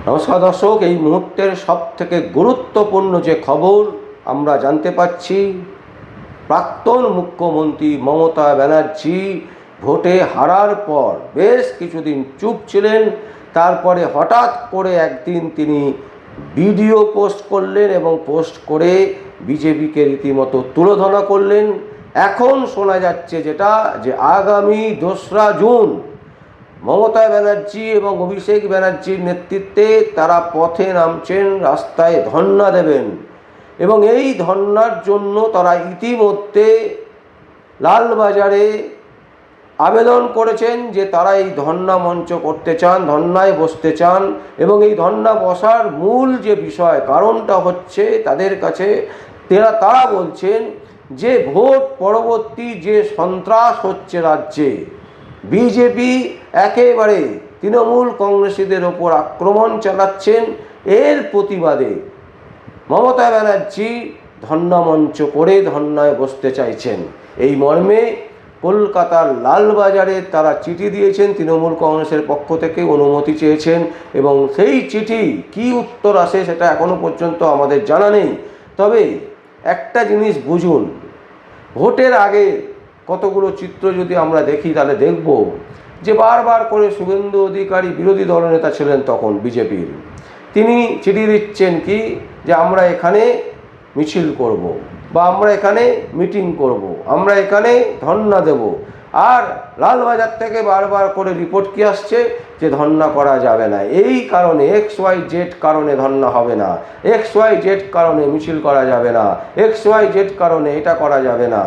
নমস্কার দর্শক, এই মুহূর্তের সবথেকে গুরুত্বপূর্ণ যে খবর আমরা জানতে পাচ্ছি, প্রাক্তন মুখ্যমন্ত্রী মমতা ব্যানার্জি ভোটে হারার পর বেশ কিছুদিন চুপ ছিলেন। তারপরে হঠাৎ করে একদিন তিনি ভিডিও পোস্ট করলেন এবং পোস্ট করে বিজেপিকে রীতিমতো তুলোধনা করলেন। এখন শোনা যাচ্ছে যেটা, যে আগামী 2রা জুন মমতা ব্যানার্জি এবং অভিষেক ব্যানার্জির নেতৃত্বে তারা পথে নামছেন, রাস্তায় ধর্ণা দেবেন এবং এই ধর্ণার জন্য তারা ইতিমধ্যে লালবাজারে আবেদন করেছেন যে তারা এই ধর্ণা মঞ্চ করতে চান, ধর্ণায় বসতে চান। এবং এই ধর্ণা বসার মূল যে বিষয়, কারণটা হচ্ছে তাদের কাছে তারা বলছেন যে ভোট পরবর্তী যে সন্ত্রাস হচ্ছে রাজ্যে, বিজেপি একেবারে তৃণমূল কংগ্রেসীদের ওপর আক্রমণ চালাচ্ছেন, এর প্রতিবাদে মমতা ব্যানার্জি ধর্ণা মঞ্চ করে ধর্ণায় বসতে চাইছেন। এই মর্মে কলকাতার লালবাজারে তারা চিঠি দিয়েছেন, তৃণমূল কংগ্রেসের পক্ষ থেকে অনুমতি চেয়েছেন এবং সেই চিঠি কি উত্তর আসে সেটা এখনো পর্যন্ত আমাদের জানা নেই। তবে একটা জিনিস বুঝুন, ভোটের আগে কতগুলো চিত্র যদি আমরা দেখি তাহলে দেখব যে বারবার করে শুভেন্দু অধিকারী বিরোধী দলনেতা ছিলেন তখন বিজেপির, তিনি চিঠি দিচ্ছেন কি যে আমরা এখানে মিছিল করব বা আমরা এখানে মিটিং করব, আমরা এখানে ধর্ণা দেব। আর লালবাজার থেকে বারবার করে রিপোর্ট কি আসছে যে ধর্ণা করা যাবে না, এই কারণে XYZ কারণে ধর্ণা হবে না, XYZ কারণে মিছিল করা যাবে না, XYZ কারণে এটা করা যাবে না।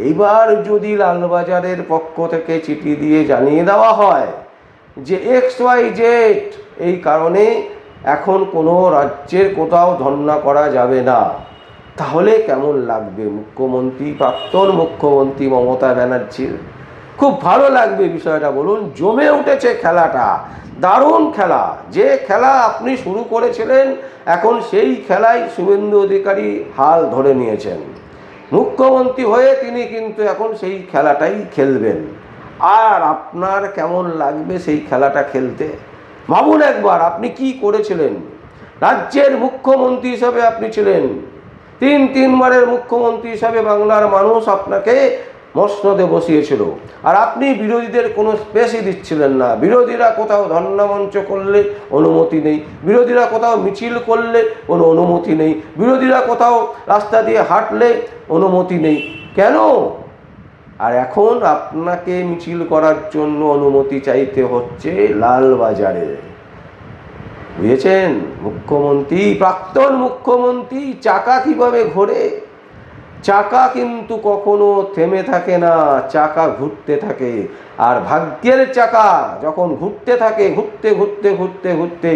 এইবার যদি লালবাজারের পক্ষ থেকে চিঠি দিয়ে জানিয়ে দেওয়া হয় যে XYZ এই কারণে এখন কোনো রাজ্যের কোথাও ধর্ণা করা যাবে না, তাহলে কেমন লাগবে মুখ্যমন্ত্রী, প্রাক্তন মুখ্যমন্ত্রী মমতা ব্যানার্জির? খুব ভালো লাগবে বিষয়টা, বলুন। জমে উঠেছে খেলাটা, দারুণ খেলা। যে খেলা আপনি শুরু করেছিলেন, এখন সেই খেলায় শুভেন্দু অধিকারী হাল ধরে নিয়েছেন। মুখ্যমন্ত্রী হয়ে তিনি কিন্তু এখন সেই খেলাটাই খেলবেন। আর আপনার কেমন লাগবে সেই খেলাটা খেলতে? ভাবুন একবার, আপনি কি করেছিলেন? রাজ্যের মুখ্যমন্ত্রী হিসাবে আপনি ছিলেন, তিনবারের মুখ্যমন্ত্রী হিসাবে বাংলার মানুষ আপনাকে মসনদে বসিয়েছিল, আর আপনি বিরোধীদের কোনো স্পেসই দিচ্ছিলেন না। বিরোধীরা কোথাও ধর্ণা মঞ্চ করলে অনুমতি নেই, বিরোধীরা কোথাও মিছিল করলে কোনো অনুমতি নেই, বিরোধীরা কোথাও রাস্তা দিয়ে হাঁটলে অনুমতি নেই। কেন? আর এখন আপনাকে মিছিল করার জন্য অনুমতি চাইতে হচ্ছে লালবাজারে। বুঝেছেন মুখ্যমন্ত্রী, প্রাক্তন মুখ্যমন্ত্রী? চাকা কিভাবে ঘোরে? চাকা কিন্তু কখনো থেমে থাকে না, চাকা ঘুরতে থাকে। আর ভাগ্যের চাকা যখন ঘুরতে থাকে, ঘুরতে ঘুরতে ঘুরতে ঘুরতে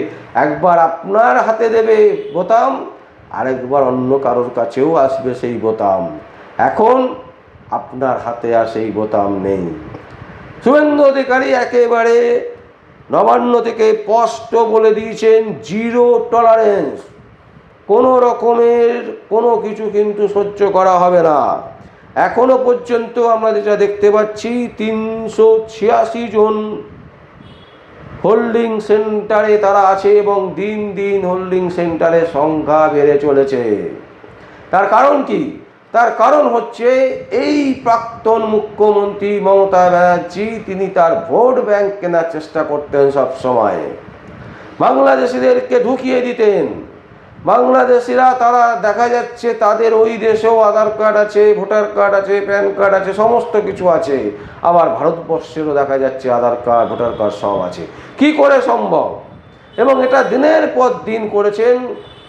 একবার আপনার হাতে দেবে বোতাম, আরেকবার অন্য কারোর কাছেও আসবে সেই বোতাম। এখন আপনার হাতে আর সেই বোতাম নেই। শুভেন্দু অধিকারী একেবারে নবান্ন থেকে স্পষ্ট বলে দিয়েছেন, জিরো টলারেন্স, কোনো রকমের কোনো কিছু কিন্তু সহ্য করা হবে না। এখনো পর্যন্ত আমরা যেটা দেখতে পাচ্ছি, 386 জন হোল্ডিং সেন্টারে তারা আছে এবং দিন দিন হোল্ডিং সেন্টারের সংখ্যা বেড়ে চলেছে। তার কারণ কি? তার কারণ হচ্ছে এই প্রাক্তন মুখ্যমন্ত্রী মমতা ব্যানার্জি, তিনি তার ভোট ব্যাংক কেনার চেষ্টা করতেন সব সময়, বাংলাদেশিদেরকে ঢুকিয়ে দিতেন। বাংলাদেশিরা তারা দেখা যাচ্ছে তাদের ওই দেশেও আধার কার্ড আছে, ভোটার কার্ড আছে, প্যান কার্ড আছে, সমস্ত কিছু আছে। আবার ভারতবর্ষেরও দেখা যাচ্ছে আধার কার্ড, ভোটার কার্ড সব আছে। কি করে সম্ভব? এবং এটা দিনের পর দিন করেছেন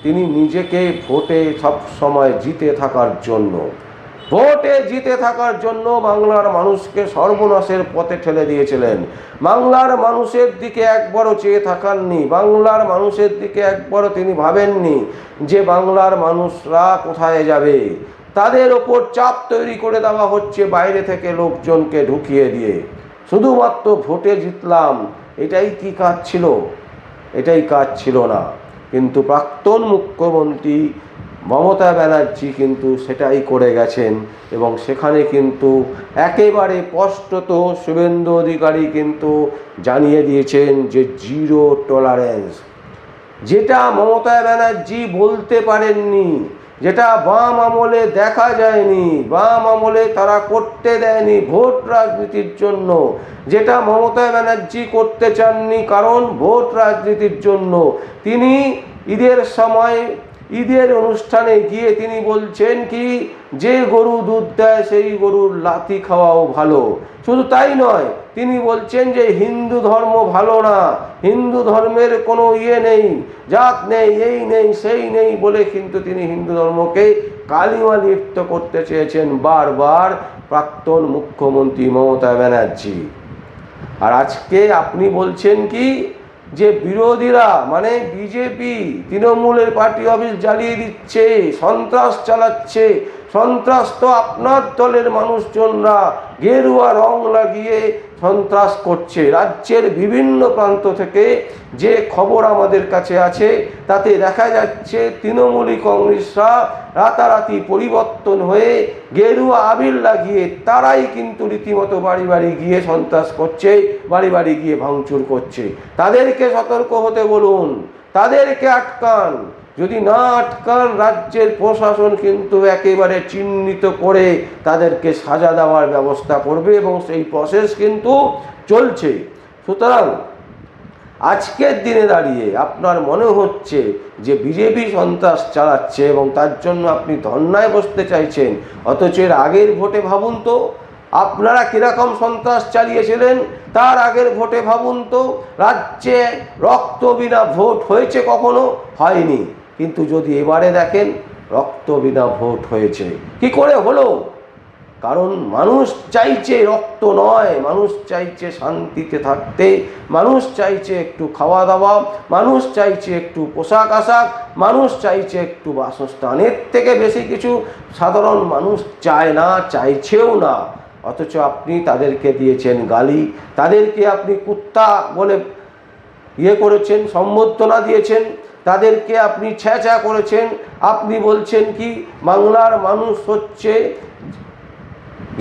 তিনি নিজেকে ভোটে সব সময় জিতে থাকার জন্য। ভোটে জিতে থাকার জন্য বাংলার মানুষকে সর্বনাশের পথে ঠেলে দিয়েছিলেন। বাংলার মানুষের দিকে একবারও চেয়ে থাকাননি, বাংলার মানুষের দিকে একবারও তিনি ভাবেননি যে বাংলার মানুষরা কোথায় যাবে। তাদের ওপর চাপ তৈরি করে দেওয়া হচ্ছে বাইরে থেকে লোকজনকে ঢুকিয়ে দিয়ে। শুধুমাত্র ভোটে জিতলাম, এটাই কি কাজ ছিল? এটাই কাজ ছিল না। কিন্তু প্রাক্তন মুখ্যমন্ত্রী মমতা ব্যানার্জি কিন্তু সেটাই করে গেছেন এবং সেখানে কিন্তু একেবারে স্পষ্টত শুভেন্দু অধিকারী কিন্তু জানিয়ে দিয়েছেন যে জিরো টলারেন্স। যেটা মমতা ব্যানার্জি বলতে পারেননি, যেটা বাম আমলে দেখা যায়নি, বাম আমলে তারা করতে দেয়নি ভোট রাজনীতির জন্য, যেটা মমতা ব্যানার্জি করতে চাননি কারণ ভোট রাজনীতির জন্য তিনি ঈদের সময় ঈদের অনুষ্ঠানে গিয়ে তিনি বলছেন কি যে গরু দুধ দেয় সেই গরুর লাথি খাওয়াও ভালো। শুধু তাই নয়, তিনি বলছেন যে হিন্দু ধর্ম ভালো না, হিন্দু ধর্মের কোনো নেই, জাত নেই, এই নেই সেই নেই বলে কিন্তু তিনি হিন্দু ধর্মকে কালিমা লিপ্ত করতে চেয়েছেন বারবার প্রাক্তন মুখ্যমন্ত্রী মমতা ব্যানার্জি। আর আজকে আপনি বলছেন কি যে বিরোধীরা মানে বিজেপি তৃণমূলের পার্টি অফিস জ্বালিয়ে দিচ্ছে, সন্ত্রাস চালাচ্ছে। সন্ত্রাস তো আপনার দলের মানুষজনরা গেরুয়া রং লাগিয়ে সন্ত্রাস করছে। রাজ্যের বিভিন্ন প্রান্ত থেকে যে খবর আমাদের কাছে আছে তাতে দেখা যাচ্ছে তৃণমূলী কংগ্রেসরা রাতারাতি পরিবর্তন হয়ে গেরুয়া আবির লাগিয়ে তারাই কিন্তু রীতিমতো বাড়ি বাড়ি গিয়ে সন্ত্রাস করছে, বাড়ি বাড়ি গিয়ে ভাঙচুর করছে। তাদেরকে সতর্ক হতে বলুন, তাদেরকে আটকান। যদি না আটকান রাজ্যের প্রশাসন কিন্তু একেবারে চিহ্নিত করে তাদেরকে সাজা দেওয়ার ব্যবস্থা করবে এবং সেই প্রসেস কিন্তু চলছে। সুতরাং আজকের দিনে দাঁড়িয়ে আপনার মনে হচ্ছে যে বিজেপি সন্ত্রাস চালাচ্ছে এবং তার জন্য আপনি ধর্নায় বসতে চাইছেন, অথচ এর আগের ভোটে ভাবুন তো আপনারা কীরকম সন্ত্রাস চালিয়েছিলেন। তার আগের ভোটে ভাবুন তো রাজ্যে রক্ত বিনা ভোট হয়েছে, কখনো হয়নি। কিন্তু যদি এবারে দেখেন রক্ত বিনা ভোট হয়েছে। কি করে হলো? কারণ মানুষ চাইছে রক্ত নয়, মানুষ চাইছে শান্তিতে থাকতে, মানুষ চাইছে একটু খাওয়া দাওয়া, মানুষ চাইছে একটু পোশাক আশাক, মানুষ চাইছে একটু বাসস্থান। এর থেকে বেশি কিছু সাধারণ মানুষ চায় না, চাইছেও না। অথচ আপনি তাদেরকে দিয়েছেন গালি, তাদেরকে আপনি কুত্তা বলে করেছেন, সম্বোধনা দিয়েছেন, তাদেরকে আপনি ছ্যাঁচা করেছেন। আপনি বলছেন কি বাংলার মানুষ হচ্ছে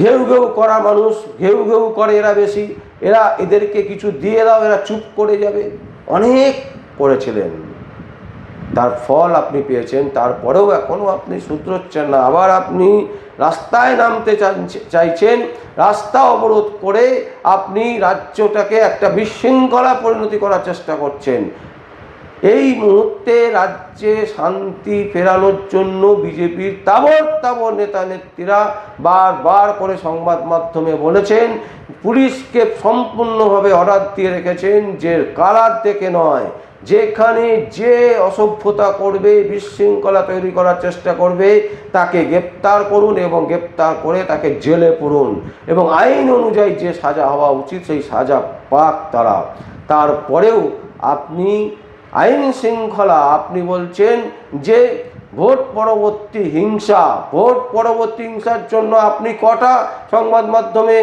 ঘেউ ঘেউ করা মানুষ, ঘেউ ঘেউ করে এরা বেশি, এদেরকে কিছু দিয়ে দাও এরা চুপ করে যাবে। অনেক করেছিলেন, তার ফল আপনি পেয়েছেন। তারপরেও এখনও আপনি শুধরোচ্ছেন না, আবার আপনি রাস্তায় নামতে চাইছেন। রাস্তা অবরোধ করে আপনি রাজ্যটাকে একটা বিশৃঙ্খলা পরিণতি করার চেষ্টা করছেন। এই মুহূর্তে রাজ্যে শান্তি ফেরানোর জন্য বিজেপির তাবড় নেতা নেত্রীরা বারবার করে সংবাদ মাধ্যমে বলেছেন, পুলিশকে সম্পূর্ণভাবে অর্ডার দিয়ে রেখেছেন যে কালার দেখে নয়, যেখানে যে অসভ্যতা করবে, বিশৃঙ্খলা তৈরি করার চেষ্টা করবে তাকে গ্রেপ্তার করুন এবং গ্রেপ্তার করে তাকে জেলে পুরুন এবং আইন অনুযায়ী যে সাজা হওয়া উচিত সেই সাজা পাক তারা। তারপরেও আপনি আইন শৃঙ্খলা, আপনি বলছেন যে ভোট পরবর্তী হিংসার জন্য আপনি কটা সংবাদ মাধ্যমে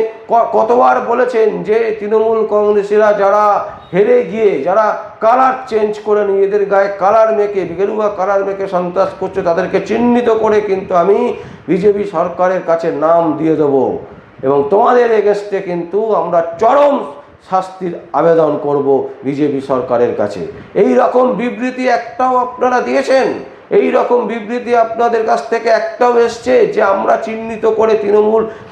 কতবার বলেছেন যে তৃণমূল কংগ্রেসীরা যারা হেরে গিয়ে যারা কালার চেঞ্জ করে নিজেদের গায়ে কালার মেখে গেরুয়া কালার মেখে সন্ত্রাস করছে তাদেরকে চিহ্নিত করে কিন্তু আমি বিজেপি সরকারের কাছে নাম দিয়ে দেবো এবং তোমাদের এগেস্টে কিন্তু আমরা চরম শাস্তির আবেদন করব বিজেপি সরকারের কাছে। এই রকম বিবৃতি একটাও আপনারা দিয়েছেন? এই রকম বিবৃতি আপনাদের কাছ থেকে একটাও এসছে যে আমরা চিহ্নিত করে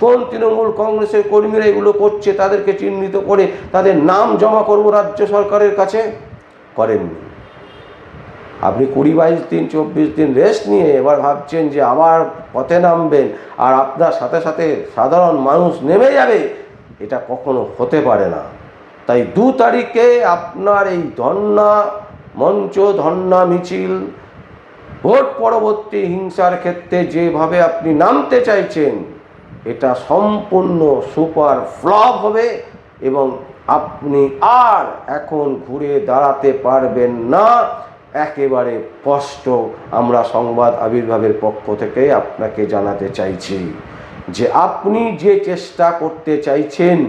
কোন তৃণমূল কংগ্রেসের কর্মীরা এগুলো করছে তাদেরকে চিহ্নিত করে তাদের নাম জমা করব রাজ্য সরকারের কাছে? করেননি। আপনি 20-22 দিন 24 দিন রেস্ট নিয়ে এবার ভাবছেন যে আবার পথে নামবেন আর আপনার সাথে সাথে সাধারণ মানুষ নেমে যাবে। এটা কখনো হতে পারে না। তাই 2 তারিখে আপনার এই ধর্না মঞ্চ, ধর্না মিছিল, ভোট পরবর্তী হিংসার ক্ষেত্রে যেভাবে আপনি নামতে চাইছেন এটা সম্পূর্ণ সুপার ফ্লপ হবে এবং আপনি আর এখন ঘুরে দাঁড়াতে পারবেন না। একেবারে স্পষ্ট আমরা সংবাদ আবির্ভাবের পক্ষ থেকে আপনাকে জানাতে চাইছি যে আপনি যে চেষ্টা করতে চাইছেন,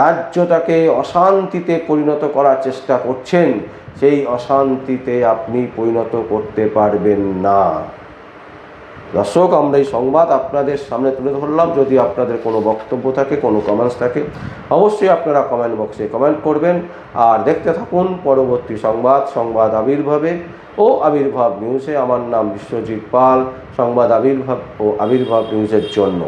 রাজ্যটাকে অশান্তিতে পরিণত করার চেষ্টা করছেন, সেই অশান্তিতে আপনি পরিণত করতে পারবেন না। দর্শক, আমরা এই সংবাদ আপনাদের সামনে তুলে ধরলাম। যদি আপনাদের কোনো বক্তব্য থাকে, কোনো কমেন্টস থাকে, অবশ্যই আপনারা কমেন্ট বক্সে কমেন্ট করবেন। আর দেখতে থাকুন পরবর্তী সংবাদ আবির্ভাবে ও আবির্ভাব নিউজে। আমার নাম বিশ্বজিৎ পাল, সংবাদ আবির্ভাব ও আবির্ভাব নিউজের জন্য।